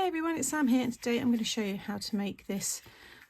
Hey everyone, it's Sam here, and today I'm going to show you how to make this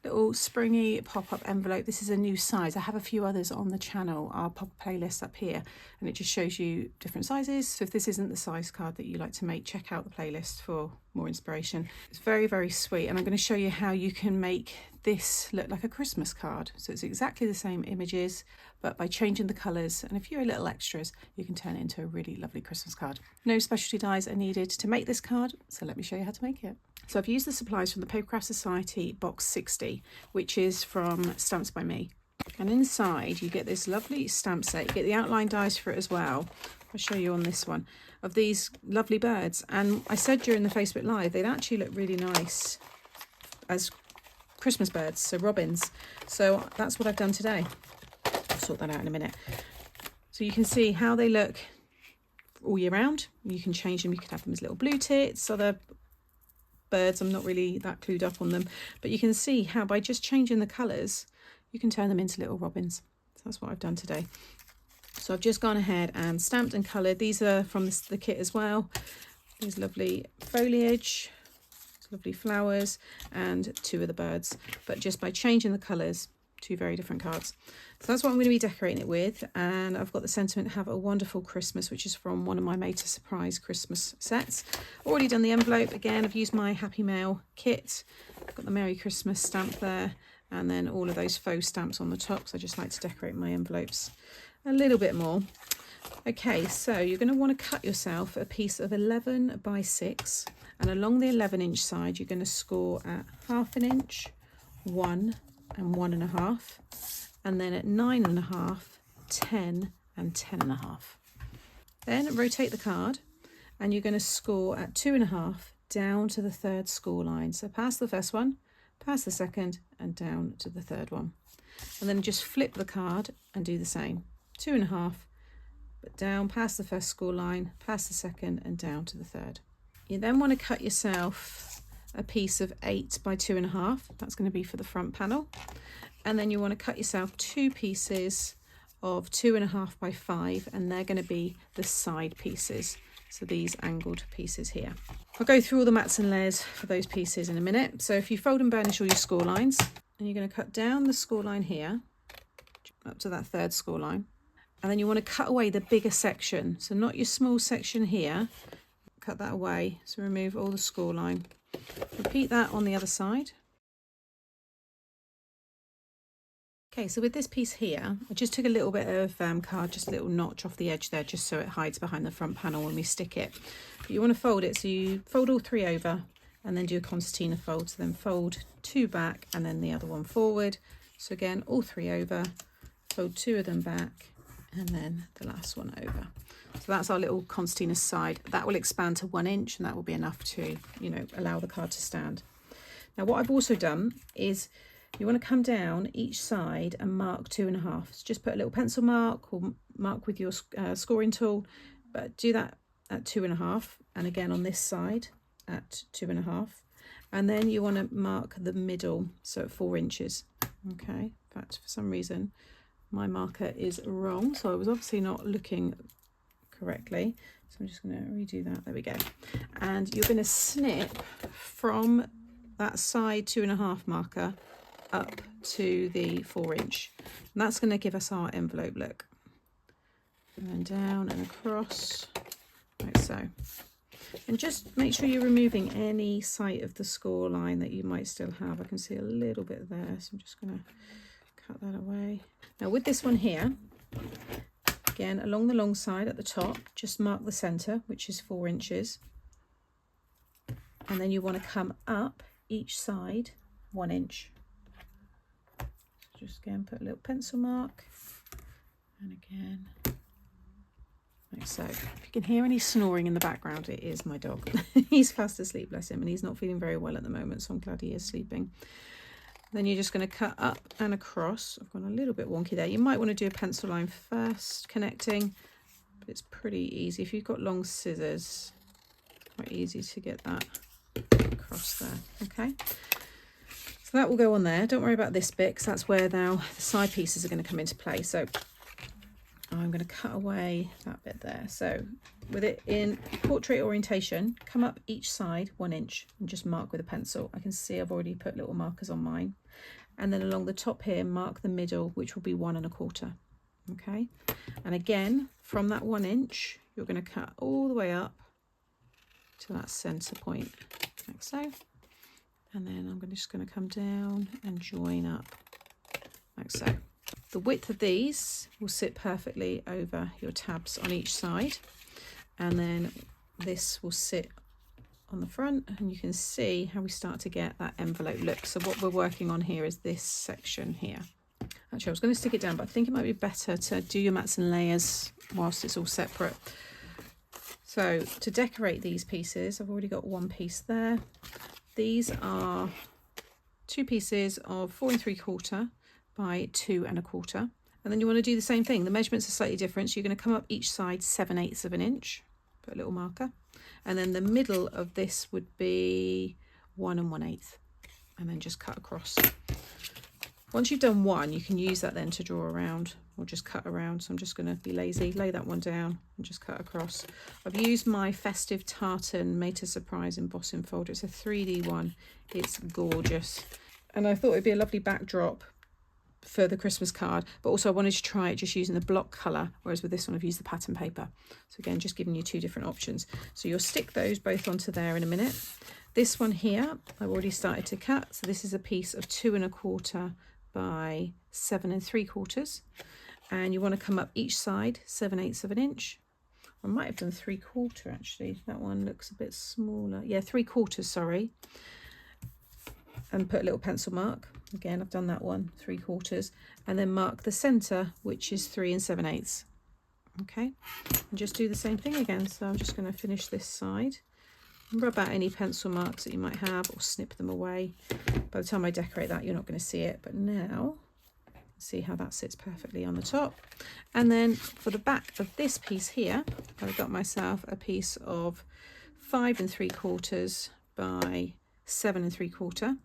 little springy pop-up envelope. This is a new size. I have a few others on the channel. I'll pop a playlist up here and it just shows you different sizes. So if this isn't the size card that you like to make, check out the playlist for more inspiration. It's very, very sweet, and I'm going to show you how you can make this look like a Christmas card. So it's exactly the same images, but by changing the colours and a few little extras, you can turn it into a really lovely Christmas card. No specialty dies are needed to make this card, so let me show you how to make it. So I've used the supplies from the Papercraft Society box 60, which is from Stamps by Me. And inside you get this lovely stamp set. You get the outline dies for it as well. I'll show you on this one, of these lovely birds. And I said during the Facebook Live, they'd actually look really nice as Christmas birds, so robins. So that's what I've done today. I'll sort that out in a minute. So you can see how they look all year round. You can change them. You could have them as little blue tits, other birds. I'm not really that clued up on them, but you can see how by just changing the colours, you can turn them into little robins. So that's what I've done today. So I've just gone ahead and stamped and coloured. These are from the kit as well. These lovely foliage, lovely flowers, and two of the birds, but just by changing the colours, two very different cards. So that's what I'm going to be decorating it with, and I've got the sentiment "Have a Wonderful Christmas," which is from one of my Made to Surprise Christmas sets. Already done the envelope. Again, I've used my Happy Mail kit. I've got the Merry Christmas stamp there, and then all of those faux stamps on the top, so I just like to decorate my envelopes a little bit more. Okay, so you're going to want to cut yourself a piece of 11 by 6, and along the 11-inch side you're going to score at 1/2 inch, 1 and 1.5, and then at 9.5, 10 and 10.5. Then rotate the card and you're going to score at 2.5 down to the third score line. So past the first one, past the second, and down to the third one. And then just flip the card and do the same. 2.5, but down past the first score line, past the second, and down to the third. You then want to cut yourself a piece of 8 by 2.5. That's going to be for the front panel. And then you want to cut yourself 2 pieces of 2.5 by 5, and they're going to be the side pieces. So these angled pieces here. I'll go through all the mats and layers for those pieces in a minute. So if you fold and burnish all your score lines, and you're going to cut down the score line here, up to that third score line. And then you want to cut away the bigger section. So not your small section here, cut that away. So remove all the score line. Repeat that on the other side. Okay, so with this piece here, I just took a little bit of card, just a little notch off the edge there, just so it hides behind the front panel when we stick it. But you want to fold it, so you fold all 3 over and then do a concertina fold. So then fold 2 back and then the other one forward. So again, all 3 over, fold 2 of them back, and then the last one over. So that's our little concertina side. That will expand to 1 inch, and that will be enough to, allow the card to stand. Now what I've also done is you want to come down each side and mark 2.5. So just put a little pencil mark or mark with your scoring tool, but do that at 2.5, and again on this side at 2.5. And then you want to mark the middle, so at 4 inches. Okay, in fact, for some reason my marker is wrong, so I was obviously not looking correctly. So I'm just going to redo that. There we go. And you're going to snip from that side 2.5 marker up to the 4 inch. And that's going to give us our envelope look. And then down and across, like so. And just make sure you're removing any sight of the score line that you might still have. I can see a little bit there, so I'm just going to cut that away. Now with this one here, again along the long side at the top, just mark the center, which is 4 inches, and then you want to come up each side 1 inch. So just again put a little pencil mark, and again like so. If you can hear any snoring in the background, it is my dog. He's fast asleep, bless him, and he's not feeling very well at the moment, so I'm glad he is sleeping. Then you're just going to cut up and across. I've gone a little bit wonky there. You might want to do a pencil line first, connecting, but it's pretty easy. If you've got long scissors, quite easy to get that across there. Okay, so that will go on there. Don't worry about this bit, because that's where now the side pieces are going to come into play. So I'm going to cut away that bit there. So with it in portrait orientation, come up each side 1 inch and just mark with a pencil. I can see I've already put little markers on mine. And then along the top here, mark the middle, which will be 1 1/4. Okay, and again, from that 1 inch, you're going to cut all the way up to that center point, like so. And then I'm just going to come down and join up, like so. The width of these will sit perfectly over your tabs on each side. And then this will sit on the front, and you can see how we start to get that envelope look. So what we're working on here is this section here. Actually, I was going to stick it down, but I think it might be better to do your mats and layers whilst it's all separate. So to decorate these pieces, I've already got 1 piece there. These are 2 pieces of 4 3/4 by 2 1/4. And then you want to do the same thing. The measurements are slightly different. So you're going to come up each side 7/8 of an inch, put a little marker. And then the middle of this would be 1 1/8. And then just cut across. Once you've done 1, you can use that then to draw around or just cut around. So I'm just going to be lazy, lay that one down and just cut across. I've used my Festive Tartan Made to Surprise embossing folder. It's a 3D one. It's gorgeous. And I thought it'd be a lovely backdrop for the Christmas card, but also I wanted to try it just using the block colour, whereas with this one I've used the pattern paper. So again, just giving you 2 different options. So you'll stick those both onto there in a minute. This one here, I've already started to cut. So this is a piece of 2 1/4 by 7 3/4. And you want to come up each side 7/8 of an inch. I might have done 3/4 actually. That one looks a bit smaller. Yeah, 3/4, sorry. And put a little pencil mark. Again, I've done that one, 3/4. And then mark the centre, which is 3 7/8. Okay, and just do the same thing again. So I'm just going to finish this side. Rub out any pencil marks that you might have or snip them away. By the time I decorate that, you're not going to see it. But now, see how that sits perfectly on the top. And then for the back of this piece here, I've got myself a piece of 5 3/4 by 7 3/4.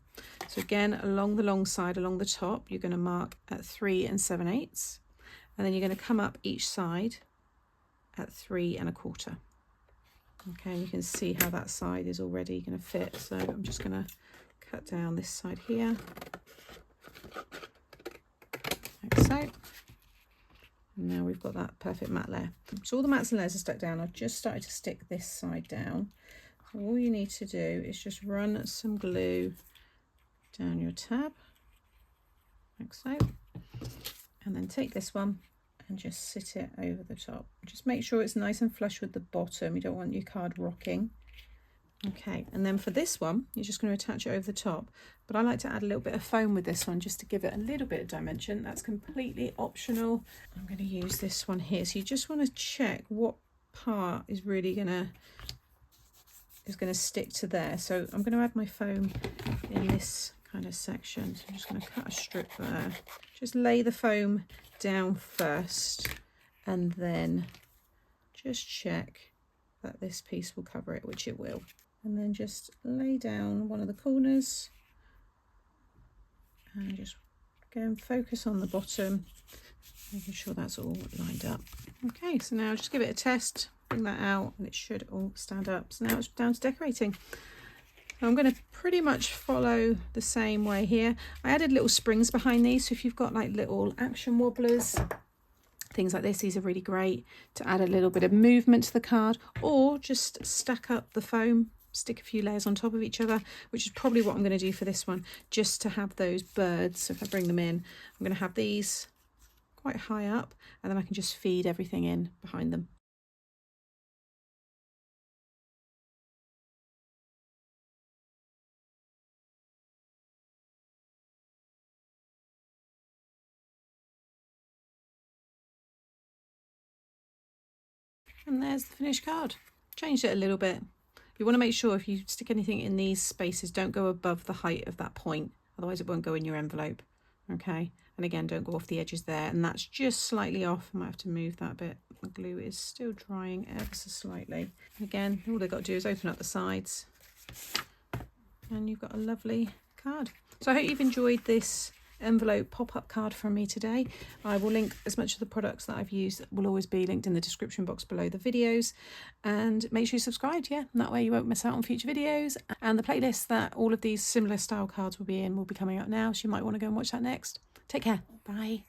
So again, along the long side, along the top, you're going to mark at 3 7/8. And then you're going to come up each side at 3 1/4. Okay, you can see how that side is already going to fit. So I'm just going to cut down this side here, like so. And now we've got that perfect mat layer. So all the mats and layers are stuck down. I've just started to stick this side down. So all you need to do is just run some glue down your tab, like so. And then take this one and just sit it over the top. Just make sure it's nice and flush with the bottom. You don't want your card rocking. Okay, and then for this one, you're just going to attach it over the top. But I like to add a little bit of foam with this one just to give it a little bit of dimension. That's completely optional. I'm going to use this one here. So you just want to check what part is really going to stick to there. So I'm going to add my foam in this kind of section. So I'm just going to cut a strip there. Just lay the foam down first and then just check that this piece will cover it, which it will. And then just lay down one of the corners and just go and focus on the bottom, making sure that's all lined up. Okay, so now just give it a test, bring that out, and it should all stand up. So now it's down to decorating. I'm going to pretty much follow the same way here. I added little springs behind these, so if you've got like little action wobblers, things like this, these are really great to add a little bit of movement to the card, or just stack up the foam, stick a few layers on top of each other, which is probably what I'm going to do for this one, just to have those birds. So if I bring them in, I'm going to have these quite high up, and then I can just feed everything in behind them. And there's the finished card. Changed it a little bit. You want to make sure if you stick anything in these spaces, don't go above the height of that point, otherwise it won't go in your envelope. Okay, and again, don't go off the edges there, and that's just slightly off. I might have to move that bit. The glue is still drying ever so slightly. Again, all they've got to do is open up the sides and you've got a lovely card. So I hope you've enjoyed this envelope pop-up card from me today. I will link as much of the products that I've used, will always be linked in the description box below the videos, and make sure you subscribe, yeah, and that way you won't miss out on future videos. And the playlist that all of these similar style cards will be in will be coming up now, so you might want to go and watch that next. Take care, bye.